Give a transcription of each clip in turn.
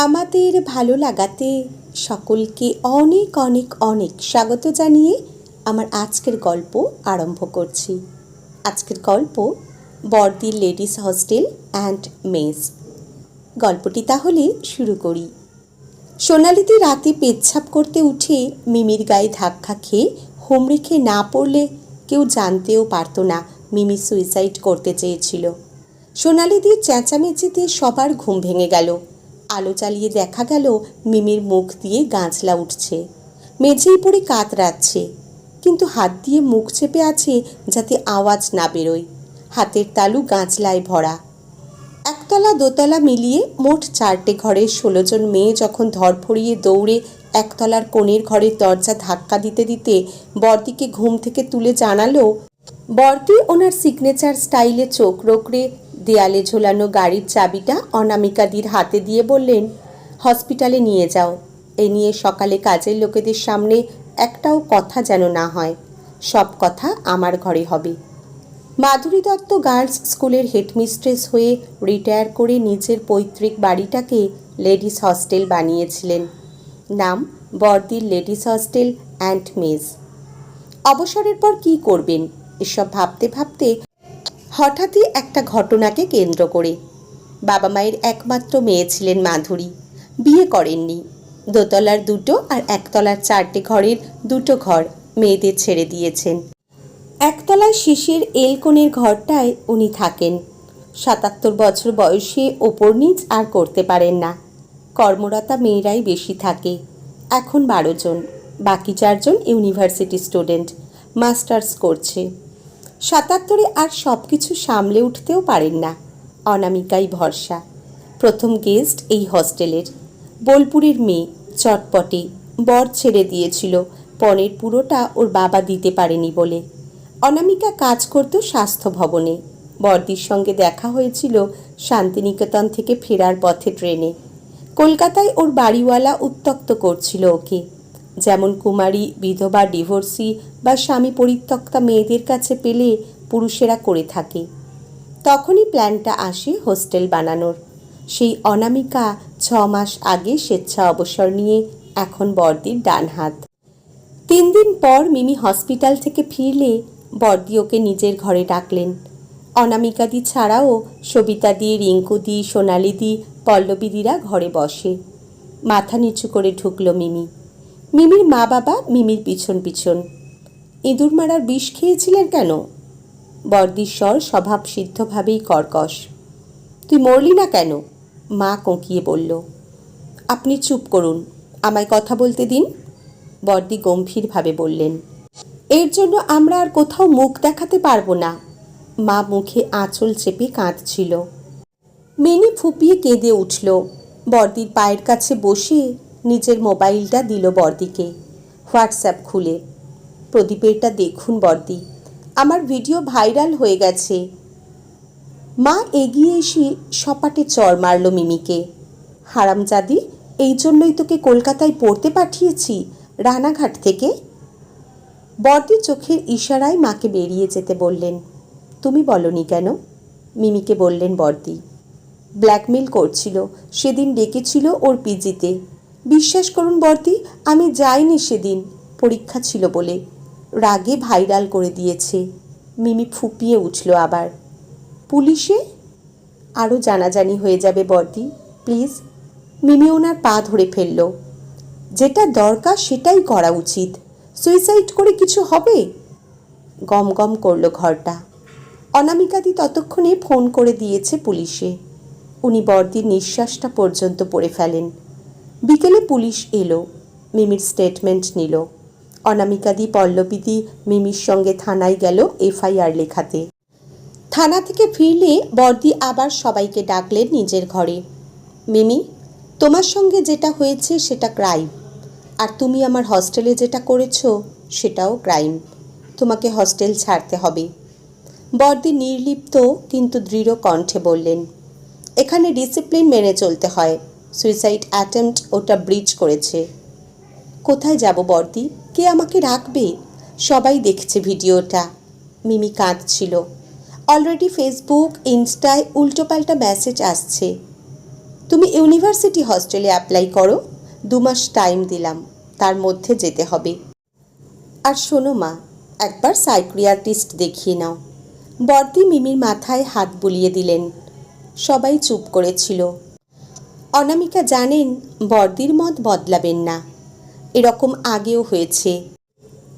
আমাদের ভালো লাগাতে সকলকে অনেক অনেক অনেক স্বাগত জানিয়ে আমার আজকের গল্প আরম্ভ করছি। আজকের গল্প বর্দির লেডিস হস্টেল অ্যান্ড মেস। গল্পটি তাহলে শুরু করি। সোনালিদি রাতে পেচ্ছাপ করতে উঠে মিমির গায়ে ধাক্কা খেয়ে হুমড়ি খেয়ে না পড়লে কেউ জানতেও পারত না মিমি সুইসাইড করতে চেয়েছিল। সোনালিদির চেঁচামেচিতে সবার ঘুম ভেঙে গেল। আলো চালিয়ে দেখা গেল মিমির মুখ দিয়ে গাঁজলা উঠছে, মেঝেই পড়ে কাতরাচ্ছে, কিন্তু হাত দিয়ে মুখ চেপে আছে যাতে আওয়াজ না বেরোয়। হাতের তালু গাঁজলায় ভরা। একতলা দোতলা মিলিয়ে মোট 4টে ঘরের 16 জন মেয়ে যখন ধরফড়িয়ে দৌড়ে একতলার কোণের ঘরের দরজা ধাক্কা দিতে দিতে বর্দিকে ঘুম থেকে তুলে জানালো, বর্দি ওনার সিগনেচার স্টাইলে চোখ রোকড়ে দেয়ালে ঝোলানো গাড়ির চাবিটা অনামিকাদির হাতে দিয়ে বললেন, হসপিটালে নিয়ে যাও। এ নিয়ে সকালে কাজের লোকেদের সামনে একটাও কথা যেন না হয়। সব কথা আমার ঘরে হবে। মাধুরী দত্ত গার্লস স্কুলের হেডমিস্ট্রেস হয়ে রিটায়ার করে নিজের পৈতৃক বাড়িটাকে লেডিস হস্টেল বানিয়েছিলেন। নাম বর্দির লেডিস হস্টেল অ্যান্ড মেস। অবসরের পর কি করবেন এসব ভাবতে ভাবতে হঠাৎই একটা ঘটনাকে কেন্দ্র করে, বাবা মায়ের একমাত্র মেয়ে ছিলেন মাধুরী, বিয়ে করেননি। দোতলার 2টো আর একতলার 4টে ঘরের 2টো ঘর মেয়েদের ছেড়ে দিয়েছেন। একতলায় শিশির এলকোণের ঘরটায় উনি থাকেন। 77 বছর বয়সে ওপর নিচ আর করতে পারেন না। কর্মরতা মেয়েরাই বেশি থাকে। এখন 12 জন, বাকি 4 জন ইউনিভার্সিটি স্টুডেন্ট, মাস্টার্স করছে। 77-এ আর সব কিছু সামলে উঠতেও পারেন না। অনামিকাই ভরসা, প্রথম গেস্ট এই হস্টেলের। বোলপুরের মেয়ে, চটপটে, বর ছেড়ে দিয়েছিল, পণের পুরোটা ওর বাবা দিতে পারেনি বলে। অনামিকা কাজ করত স্বাস্থ্য ভবনে। বর্দির সঙ্গে দেখা হয়েছিল শান্তিনিকেতন থেকে ফেরার পথে ট্রেনে। কলকাতায় ওর বাড়িওয়ালা উত্ত্যক্ত করছিল ওকে, যেমন কুমারী, বিধবা, ডিভোর্সি বা স্বামী পরিত্যক্তা মেয়েদের কাছে পেলে পুরুষেরা করে থাকে। তখনই প্ল্যানটা আসে হোস্টেল বানানোর। সেই অনামিকা 6 মাস আগে স্বেচ্ছা অবসর নিয়ে এখন বর্দির ডান হাত। 3 দিন পর মিমি হসপিটাল থেকে ফিরলে বর্দি ওকে নিজের ঘরে ডাকলেন। অনামিকাদি ছাড়াও সবিতাদি, রিঙ্কুদি, সোনালিদি, পল্লবীদিরা ঘরে বসে। মাথা নিচু করে ঢুকল মিমি। মিমির মা বাবা মিমির পিছন পিছন। ইঁদুর মারার বিষ খেয়েছিলেন কেন? বর্দির স্বর স্বভাব সিদ্ধভাবেই কর্কশ। তুই মরলি না কেন? মা কোঁকিয়ে বলল। আপনি চুপ করুন, আমায় কথা বলতে দিন, বর্দি গম্ভীরভাবে বললেন। এর জন্য আমরা আর কোথাও মুখ দেখাতে পারবো না। মা মুখে আঁচল চেপে কাঁদছিল। মিনি ফুপিয়ে কেঁদে উঠল। বর্দির পায়ের কাছে বসে নিজের মোবাইলটা দিল বর্দিকে। হোয়াটসঅ্যাপ খুলে, প্রদীপেরটা দেখুন বর্দি, আমার ভিডিও ভাইরাল হয়ে গেছে। মা এগিয়ে এসে সপাটে চড় মারল মিমিকে। হারামজাদি, এই জন্যই তোকে কলকাতায় পড়তে পাঠিয়েছি, রানাঘাট থেকে। বর্দি চোখের ইশারায় মাকে বেরিয়ে যেতে বললেন। তুমি বলনি কেন? মিমিকে বললেন বর্দি। ব্ল্যাকমেল করছিল, সেদিন ডেকেছিল ওর পিজিতে। বিশ্বাস করুন বর্দি, আমি যাইনি সেদিন, পরীক্ষা ছিল বলে। রাগে ভাইরাল করে দিয়েছে। মিমি ফুপিয়ে উঠল আবার। পুলিশে? আরও জানাজানি হয়ে যাবে বর্দি, প্লিজ। মিমি ওনার পা ধরে ফেলল। যেটা দরকার সেটাই করা উচিত, সুইসাইড করে কিছু হবে? গম গম করল ঘরটা। অনামিকাদি ততক্ষণে ফোন করে দিয়েছে পুলিশে। উনি বর্দির নিঃশ্বাসটা পর্যন্ত পড়ে ফেলেন। বিকেলে পুলিশ এলো, মিমির স্টেটমেন্ট নিল। অনামিকাদি, পল্লবীদি মিমির সঙ্গে থানায় গেল এফআইআর লেখাতে। থানা থেকে ফিরলে বর্দি আবার সবাইকে ডাকলেন নিজের ঘরে। মিমি, তোমার সঙ্গে যেটা হয়েছে সেটা ক্রাইম, আর তুমি আমার হস্টেলে যেটা করেছো সেটাও ক্রাইম। তোমাকে হস্টেল ছাড়তে হবে। বর্দি নির্লিপ্ত কিন্তু দৃঢ় কণ্ঠে বললেন, এখানে ডিসিপ্লিন মেনে চলতে হয়। সুইসাইড অ্যাটেম্প্ট ওটা ব্রিচ করেছে। কোথায় যাব বর্দি? কে আমাকে রাখবে? সবাই দেখছে ভিডিওটা। মিমি কাঁদছিল। অলরেডি ফেসবুক, ইনস্টায় উল্টোপাল্টা মেসেজ আসছে। তুমি ইউনিভার্সিটি হস্টেলে অ্যাপ্লাই করো, 2 মাস টাইম দিলাম, তার মধ্যে যেতে হবে। আর শোনো মা, একবার সাইকিয়াট্রিস্ট দেখিয়ে নাও। বর্দি মিমির মাথায় হাত বুলিয়ে দিলেন। সবাই চুপ করেছিল। অনামিকা জানেন বর্দির মত বদলাবেন না, এরকম আগেও হয়েছে।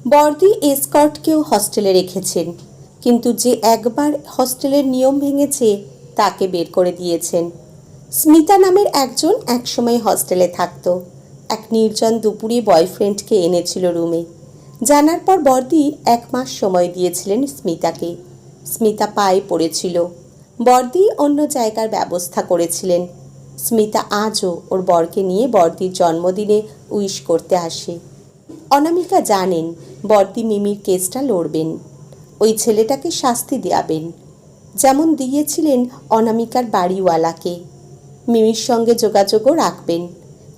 বর্দি এসকর্টকেও হস্টেলে রেখেছেন, কিন্তু যে একবার হস্টেলের নিয়ম ভেঙেছে তাকে বের করে দিয়েছেন। স্মিতা নামের একজন একসময় হস্টেলে থাকত। এক নির্জন দুপুরে বয়ফ্রেন্ডকে এনেছিল রুমে। জানার পর বর্দি 1 মাস সময় দিয়েছিলেন স্মিতাকে। স্মিতা পায়ে পড়েছিল। বর্দি অন্য জায়গার ব্যবস্থা করেছিলেন। স্মিতা আজও ওর বরকে নিয়ে বর্দির জন্মদিনে উইশ করতে আসে। অনামিকা জানেন বর্দি মিমির কেসটা লড়বেন, ওই ছেলেটাকে শাস্তি দেয়াবেন, যেমন দিয়েছিলেন অনামিকার বাড়িওয়ালাকে। মিমির সঙ্গে যোগাযোগও রাখবেন,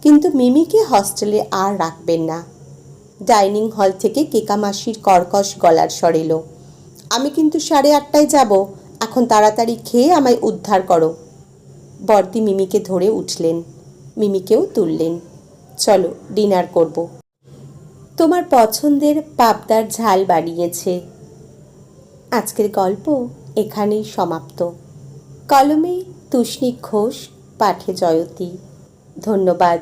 কিন্তু মিমিকে হস্টেলে আর রাখবেন না। ডাইনিং হল থেকে কেকা মাসির কর্কশ গলার স্বর এলো, আমি কিন্তু 8:30টায় যাব, এখন তাড়াতাড়ি খেয়ে আমায় উদ্ধার করো। বর্দি মিমিকে ধরে উঠলেন, মিমিকেও তুললেন। চলো ডিনার করব। তোমার পছন্দের পাবদার ঝাল বানিয়েছে। আজকের গল্প এখানেই সমাপ্ত। কলমে তুষ্ণী ঘোষ, পাঠে জয়তী। ধন্যবাদ।